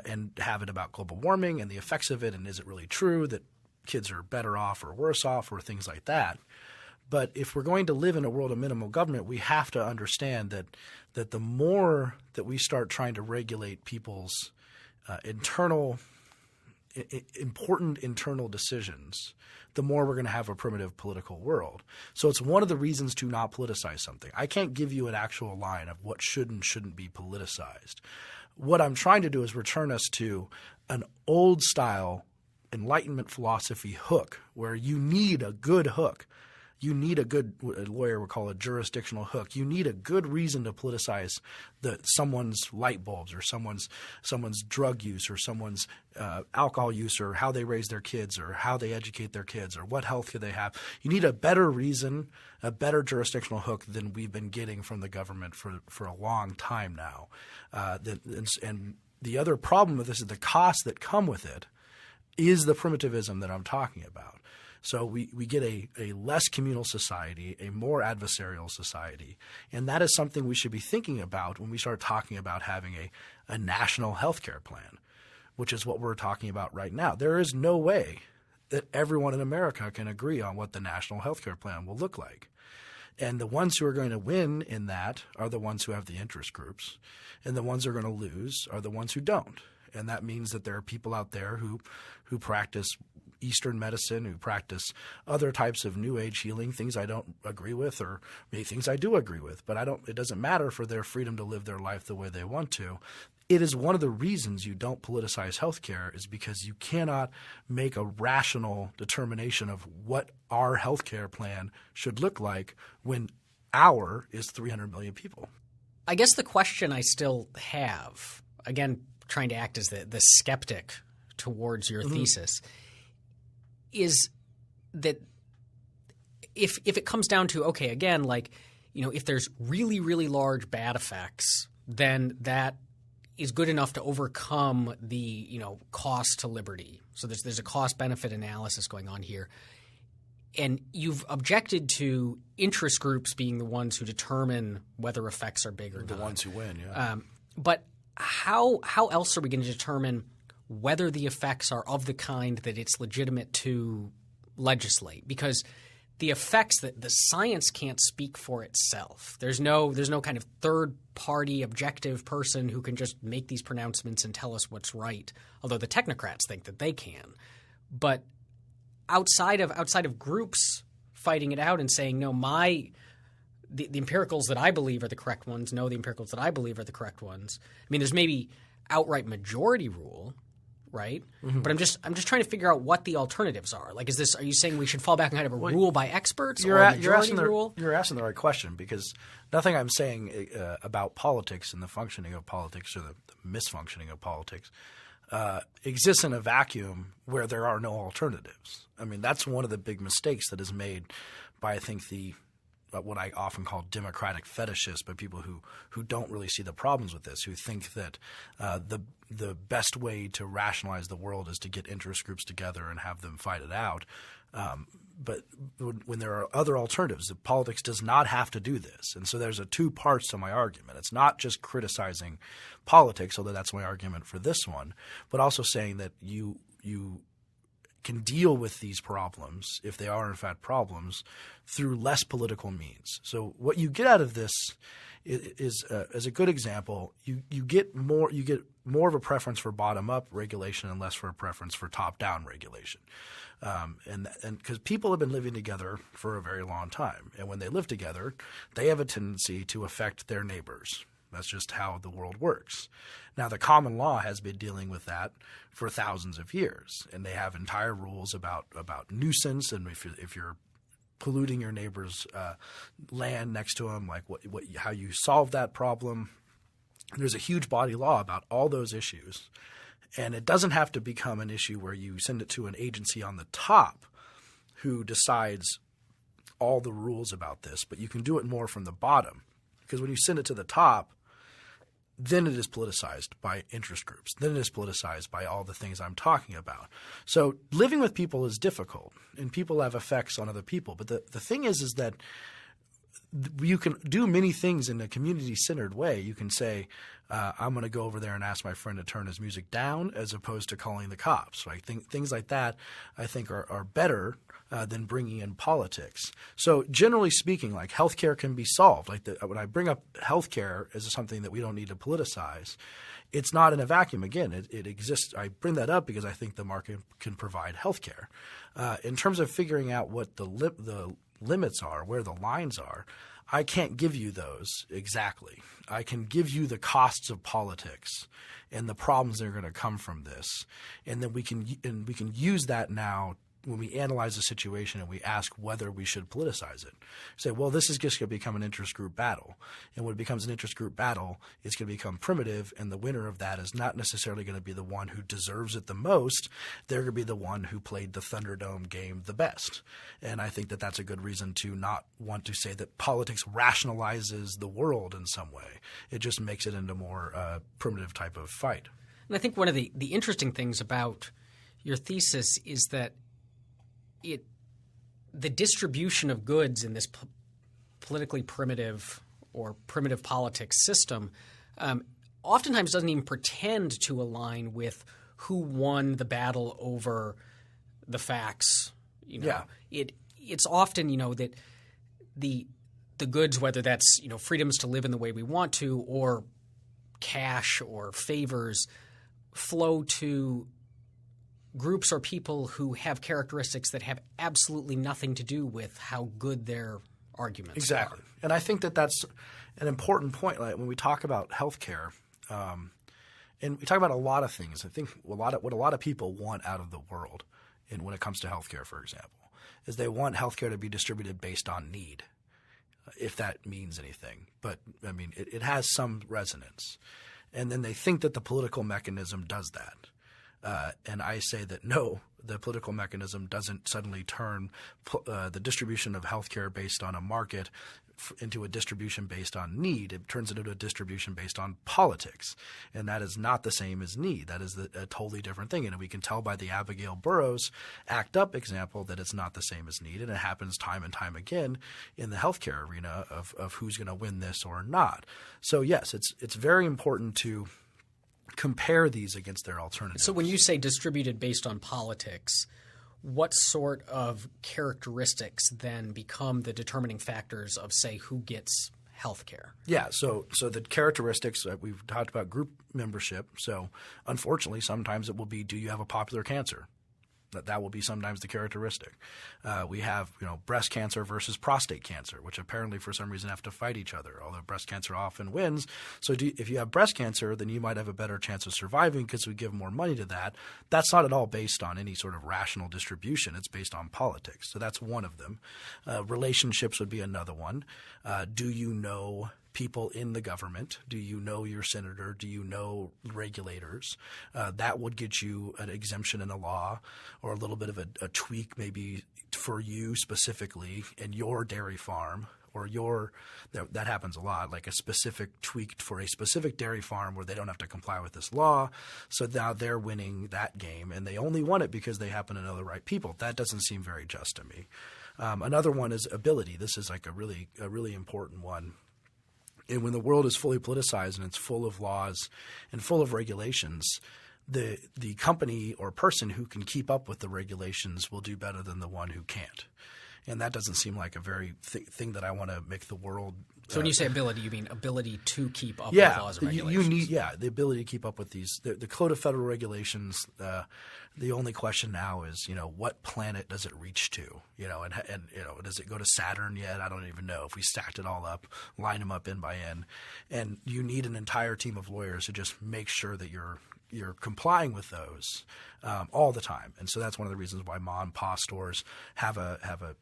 Speaker 2: And have it about global warming and the effects of it, and is it really true that kids are better off or worse off or things like that. But if we're going to live in a world of minimal government, we have to understand that the more that we start trying to regulate people's important internal decisions, the more we're going to have a primitive political world. So it's one of the reasons to not politicize something. I can't give you an actual line of what should and shouldn't be politicized. What I'm trying to do is return us to an old-style Enlightenment philosophy hook where you need a good hook. you need what a lawyer would call a jurisdictional hook. You need a good reason to politicize someone's light bulbs or someone's drug use or someone's alcohol use or how they raise their kids or how they educate their kids or what health care they have. You need a better reason, a better jurisdictional hook than we've been getting from the government for a long time now. And the other problem with this is the costs that come with it is the primitivism that I'm talking about. So we get a less communal society, a more adversarial society, and that is something we should be thinking about when we start talking about having a national health care plan, which is what we're talking about right now. There is no way that everyone in America can agree on what the national health care plan will look like. And the ones who are going to win in that are the ones who have the interest groups, and the ones who are going to lose are the ones who don't. And that means that there are people out there who practice Eastern medicine, who practice other types of New Age healing, things I don't agree with, or maybe things I do agree with. But it doesn't matter for their freedom to live their life the way they want to. It is one of the reasons you don't politicize healthcare is because you cannot make a rational determination of what our healthcare plan should look like when our is 300 million people.
Speaker 1: I guess the question I still have, again, trying to act as the skeptic towards your thesis, is that if it comes down to, okay, again, like, if there's really, really large bad effects, then that is good enough to overcome the, cost to liberty. So there's a cost-benefit analysis going on here. And you've objected to interest groups being the ones who determine whether effects are big or not.
Speaker 2: The ones who win, yeah.
Speaker 1: But how else are we going to determine whether the effects are of the kind that it's legitimate to legislate? Because the effects that the science can't speak for itself. There's no kind of third-party objective person who can just make these pronouncements and tell us what's right, although the technocrats think that they can. But outside of groups fighting it out and saying, no, the empiricals that I believe are the correct ones, no, the empiricals that I believe are the correct ones. I mean, there's maybe outright majority rule, right? Mm-hmm. But I'm just trying to figure out what the alternatives are. Like, are you saying we should fall back on kind of a rule by experts or a majority rule?
Speaker 2: You're asking the right question, because nothing I'm saying about politics and the functioning of politics or the misfunctioning of politics exists in a vacuum where there are no alternatives. I mean, that's one of the big mistakes that is made by, I think, what I often call democratic fetishists, but people who don't really see the problems with this, who think that the best way to rationalize the world is to get interest groups together and have them fight it out. But when there are other alternatives, politics does not have to do this. And so there's two parts to my argument. It's not just criticizing politics, although that's my argument for this one, but also saying that you can deal with these problems, if they are in fact problems, through less political means. So what you get out of this is as a good example, you get more of a preference for bottom-up regulation and less for a preference for top-down regulation. And because people have been living together for a very long time, and when they live together, they have a tendency to affect their neighbors. That's just how the world works. Now, the common law has been dealing with that for thousands of years, and they have entire rules about nuisance, and if you're polluting your neighbor's land next to them, like how you solve that problem. There's a huge body law about all those issues, and it doesn't have to become an issue where you send it to an agency on the top who decides all the rules about this, but you can do it more from the bottom, because when you send it to the top, then it is politicized by interest groups. Then it is politicized by all the things I'm talking about. So living with people is difficult, and people have effects on other people. But the thing is that you can do many things in a community-centered way. You can say, I'm going to go over there and ask my friend to turn his music down, as opposed to calling the cops. Right? Things like that I think are better than bringing in politics. So generally speaking, like healthcare can be solved. Like when I bring up healthcare as something that we don't need to politicize, it's not in a vacuum. Again, it exists. I bring that up because I think the market can provide healthcare. In terms of figuring out what the limits are, where the lines are, I can't give you those exactly. I can give you the costs of politics and the problems that are going to come from this, and then we can use that now when we analyze the situation and we ask whether we should politicize it. Say, well, this is just going to become an interest group battle. And when it becomes an interest group battle, it's going to become primitive, and the winner of that is not necessarily going to be the one who deserves it the most. They're going to be the one who played the Thunderdome game the best. And I think that that's a good reason to not want to say that politics rationalizes the world in some way. It just makes it into more primitive type of fight.
Speaker 1: And I think one of the interesting things about your thesis is that the distribution of goods in this politically primitive or primitive politics system oftentimes doesn't even pretend to align with who won the battle over the facts.
Speaker 2: Yeah.
Speaker 1: It's often that the goods, whether that's freedoms to live in the way we want to or cash or favors, flow to groups or people who have characteristics that have absolutely nothing to do with how good their arguments
Speaker 2: exactly.
Speaker 1: are.
Speaker 2: And I think that that's an important point. Like when we talk about healthcare, and we talk about a lot of things, I think what a lot of people want out of the world, and when it comes to healthcare, for example, is they want healthcare to be distributed based on need, if that means anything. But I mean, it has some resonance, and then they think that the political mechanism does that. And I say that no, the political mechanism doesn't suddenly turn the distribution of healthcare based on a market into a distribution based on need. It turns it into a distribution based on politics, and that is not the same as need. That is a totally different thing, and we can tell by the Abigail Burrus ACT UP example that it's not the same as need, and it happens time and time again in the healthcare arena of who's going to win this or not. So yes, it's very important to compare these against their alternatives.
Speaker 1: So when you say distributed based on politics, what sort of characteristics then become the determining factors of, say, who gets health care?
Speaker 2: Yeah, so the characteristics we've talked about group membership. So unfortunately, sometimes it will be, do you have a popular cancer? That will be sometimes the characteristic. We have breast cancer versus prostate cancer, which apparently for some reason have to fight each other, although breast cancer often wins. So if you have breast cancer, then you might have a better chance of surviving because we give more money to that. That's not at all based on any sort of rational distribution. It's based on politics. So that's one of them. Relationships would be another one. Do you know people in the government? Do you know your senator? Do you know regulators? That would get you an exemption in the law or a little bit of a tweak maybe for you specifically and your dairy farm or that happens a lot, like a specific tweak for a specific dairy farm where they don't have to comply with this law. So now they're winning that game, and they only won it because they happen to know the right people. That doesn't seem very just to me. Another one is ability. This is like a really important one. And when the world is fully politicized and it's full of laws and full of regulations, the company or person who can keep up with the regulations will do better than the one who can't. And that doesn't seem like a very thing that I want to make the world.
Speaker 1: So when you say ability, you mean ability to keep up
Speaker 2: with
Speaker 1: laws and regulations?
Speaker 2: You need the ability to keep up with these. The Code of Federal Regulations. The only question now is, what planet does it reach to? And does it go to Saturn yet? I don't even know. If we stacked it all up, line them up in by in, and you need an entire team of lawyers to just make sure that you're complying with those all the time. And so that's one of the reasons why mom and pop stores have a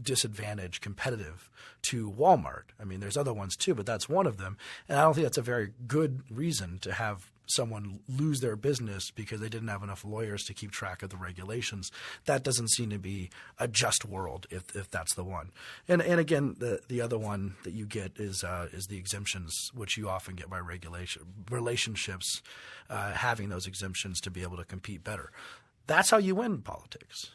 Speaker 2: disadvantage competitive to Walmart. I mean, there's other ones too, but that's one of them. And I don't think that's a very good reason to have someone lose their business because they didn't have enough lawyers to keep track of the regulations. That doesn't seem to be a just world if that's the one. And again, the other one that you get is the exemptions, which you often get by relationships, having those exemptions to be able to compete better. That's how you win politics.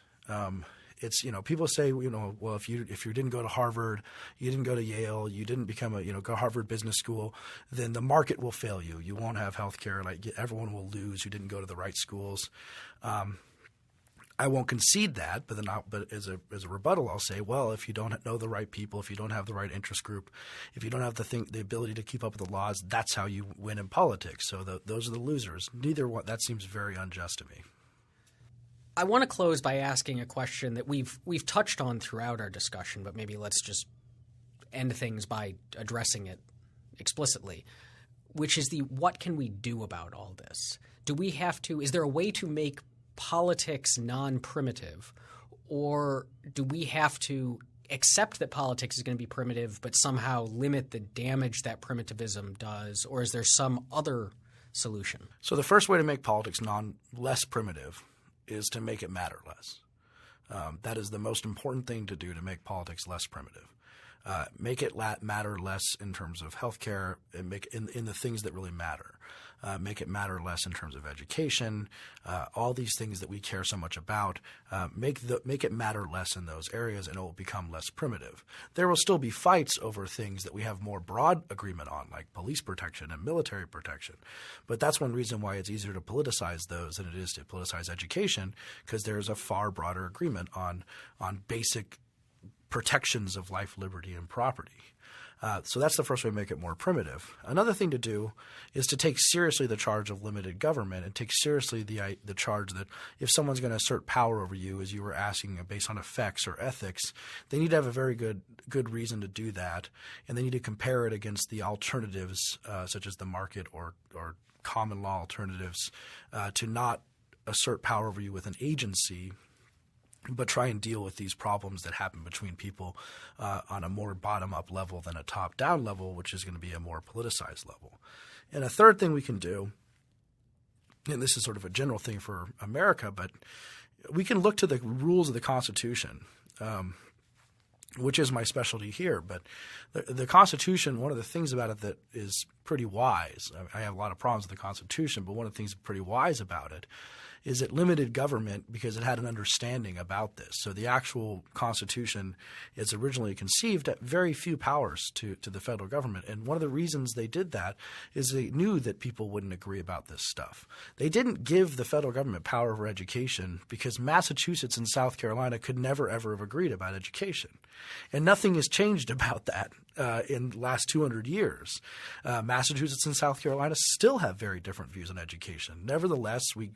Speaker 2: It's people say well if you didn't go to Harvard, you didn't go to Yale, you didn't become go Harvard Business School, then the market will fail you. You won't have health care. Like everyone will lose who didn't go to the right schools. I won't concede that, but as a rebuttal, I'll say, well, if you don't know the right people, if you don't have the right interest group, if you don't have the ability to keep up with the laws, that's how you win in politics. So those are the losers. Neither one. That seems very unjust to me.
Speaker 1: I want to close by asking a question that we've touched on throughout our discussion, but maybe let's just end things by addressing it explicitly, which is what can we do about all this? Do we have to – is there a way to make politics non-primitive, or do we have to accept that politics is going to be primitive but somehow limit the damage that primitivism does, or is there some other solution?
Speaker 2: So the first way to make politics less primitive is to make it matter less. That is the most important thing to do to make politics less primitive. Make it matter less in terms of healthcare, and make in the things that really matter. Make it matter less in terms of education, all these things that we care so much about. Make it matter less in those areas, and it will become less primitive. There will still be fights over things that we have more broad agreement on, like police protection and military protection. But that's one reason why it's easier to politicize those than it is to politicize education, because there is a far broader agreement on basic protections of life, liberty, and property. So that's the first way to make it more primitive. Another thing to do is to take seriously the charge of limited government, and take seriously the charge that if someone's going to assert power over you, as you were asking, based on effects or ethics, they need to have a very good reason to do that, and they need to compare it against the alternatives, such as the market or common law alternatives, to not assert power over you with an agency, but try and deal with these problems that happen between people on a more bottom-up level than a top-down level, which is going to be a more politicized level. And a third thing we can do, and this is sort of a general thing for America, but we can look to the rules of the Constitution, which is my specialty here. But the Constitution, one of the things about it that is pretty wise – I have a lot of problems with the Constitution, but one of the things that's pretty wise about it is it limited government because it had an understanding about this. So the actual Constitution is originally conceived at very few powers to the federal government. And one of the reasons they did that is they knew that people wouldn't agree about this stuff. They didn't give the federal government power over education because Massachusetts and South Carolina could never, ever have agreed about education. And nothing has changed about that in the last 200 years. Massachusetts and South Carolina still have very different views on education. Nevertheless, we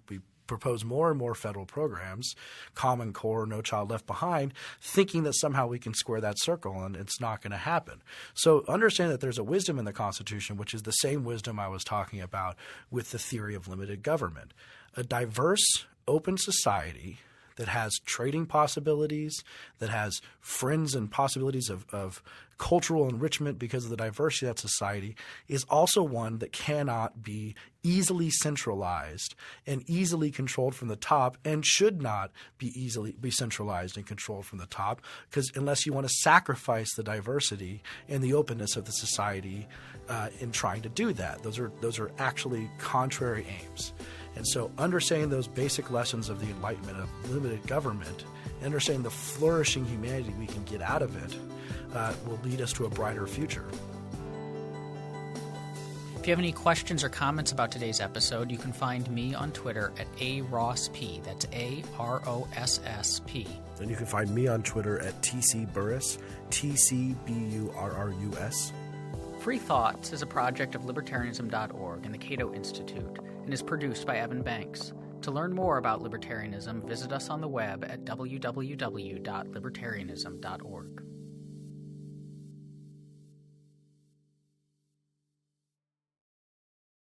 Speaker 2: propose more and more federal programs, Common Core, No Child Left Behind, thinking that somehow we can square that circle, and it's not going to happen. So understand that there's a wisdom in the Constitution, which is the same wisdom I was talking about with the theory of limited government. A diverse, open society that has trading possibilities, that has friends and possibilities of cultural enrichment because of the diversity of that society, is also one that cannot be easily centralized and easily controlled from the top, and should not be centralized and controlled from the top, because unless you want to sacrifice the diversity and the openness of the society in trying to do that. Those are actually contrary aims. And so understanding those basic lessons of the Enlightenment of limited government, understanding the flourishing humanity we can get out of it, will lead us to a brighter future.
Speaker 3: If you have any questions or comments about today's episode, you can find me on Twitter at @ARossP. That's AROSSP.
Speaker 2: And you can find me on Twitter at TCBurrus, TCBURRUS.
Speaker 3: Free Thoughts is a project of libertarianism.org and the Cato Institute, and is produced by Evan Banks. To learn more about libertarianism, visit us on the web at www.libertarianism.org.